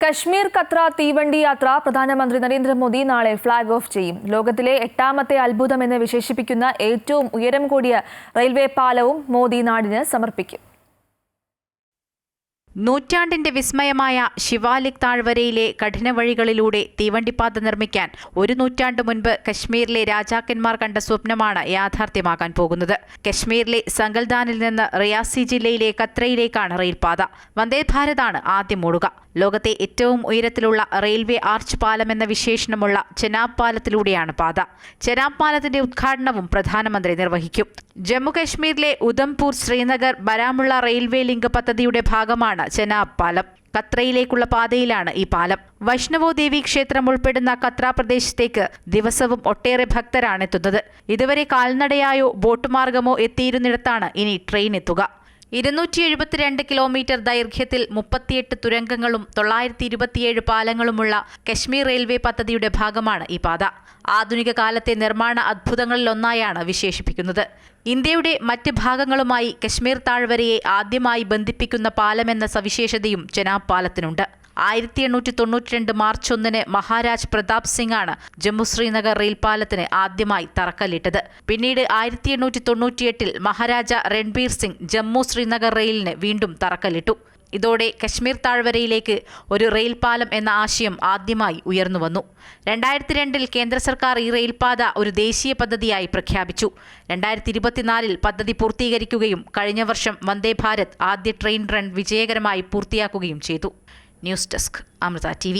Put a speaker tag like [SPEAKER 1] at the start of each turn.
[SPEAKER 1] കശ്മീർ കത്ര തീവണ്ടി യാത്ര പ്രധാനമന്ത്രി നരേന്ദ്രമോദി നാളെ ഫ്ളാഗ് ഓഫ് ചെയ്യും. ലോകത്തിലെ 8ാമത്തെ അത്ഭുതമെന്ന് വിശേഷിപ്പിക്കുന്ന ഏറ്റവും ഉയരം കൂടിയ റെയിൽവേ പാലവും മോദി നാടിന് സമർപ്പിക്കും.
[SPEAKER 2] നൂറ്റാണ്ടിന്റെ വിസ്മയമായ ശിവാലിക് താഴ്വരയിലെ കഠിന വഴികളിലൂടെ തീവണ്ടിപ്പാത നിർമ്മിക്കാൻ ഒരു നൂറ്റാണ്ട് മുൻപ് കശ്മീരിലെ രാജാക്കന്മാർ കണ്ട സ്വപ്നമാണ് യാഥാർത്ഥ്യമാകാൻ പോകുന്നത്. കശ്മീരിലെ സങ്കൽദാനിൽ നിന്ന് റിയാസി ജില്ലയിലെ കത്രയിലേക്കാണ് റെയിൽപാത. വന്ദേ ഭാരതാണ് ആദ്യം ഓടുക. ലോകത്തെ ഏറ്റവും ഉയരത്തിലുള്ള റെയിൽവേ ആർച്ച് പാലം എന്ന വിശേഷണമുള്ള ചെനാബ് പാലത്തിലൂടെയാണ് പാത. ചെനാബ് പാലത്തിന്റെ ഉദ്ഘാടനവും പ്രധാനമന്ത്രി നിർവഹിക്കും. ജമ്മു കശ്മീരിലെ ഉധംപൂർ, ശ്രീനഗർ, ബരാമുള്ള റെയിൽവേ ലിങ്ക് പദ്ധതിയുടെ ഭാഗമാണ് ചെനാബ് പാലം. കത്രയിലേക്കുള്ള പാതയിലാണ് ഈ പാലം. വൈഷ്ണവോ ദേവി ക്ഷേത്രം ഉൾപ്പെടുന്ന കത്ര പ്രദേശത്തേക്ക് ദിവസവും ഒട്ടേറെ ഭക്തരാണ് എത്തുന്നത്. ഇതുവരെ കാൽനടയായോ ബോട്ട് മാർഗമോ എത്തിയിരുന്നിടത്താണ് ഇനി ട്രെയിൻ എത്തുക. 272 കിലോമീറ്റർ ദൈർഘ്യത്തിൽ 38 തുരങ്കങ്ങളും 927 പാലങ്ങളുമുള്ള കശ്മീർ റെയിൽവേ പദ്ധതിയുടെ ഭാഗമാണ് ഈ പാത. ആധുനിക കാലത്തെ നിർമ്മാണ അത്ഭുതങ്ങളിലൊന്നായാണ് വിശേഷിപ്പിക്കുന്നത്. ഇന്ത്യയുടെ മറ്റ് ഭാഗങ്ങളുമായി കശ്മീർ താഴ്വരയെ ആദ്യമായി ബന്ധിപ്പിക്കുന്ന പാലമെന്ന സവിശേഷതയും ചെനാബ് പാലത്തിനുണ്ട്. 1892 മാർച്ച് 1 മഹാരാജ് പ്രതാപ് സിംഗ് ആണ് ജമ്മു ശ്രീനഗർ റെയിൽപാലത്തിന് ആദ്യമായി തറക്കല്ലിട്ടത്. പിന്നീട് 1898 മഹാരാജ രൺബീർ സിംഗ് ജമ്മു ശ്രീനഗർ റെയിലിന് വീണ്ടും തറക്കല്ലിട്ടു. ഇതോടെ കശ്മീർ താഴ്വരയിലേക്ക് ഒരു റെയിൽപാലം എന്ന ആശയം ആദ്യമായി ഉയർന്നു വന്നു. 2002 കേന്ദ്ര സർക്കാർ ഈ റെയിൽപാത ഒരു ദേശീയ പദ്ധതിയായി പ്രഖ്യാപിച്ചു. 2024 പദ്ധതി പൂർത്തീകരിക്കുകയും കഴിഞ്ഞ വർഷം വന്ദേ ഭാരത് ആദ്യ ട്രെയിൻ റൺ വിജയകരമായി പൂർത്തിയാക്കുകയും ചെയ്തു. News desk, Amrita TV.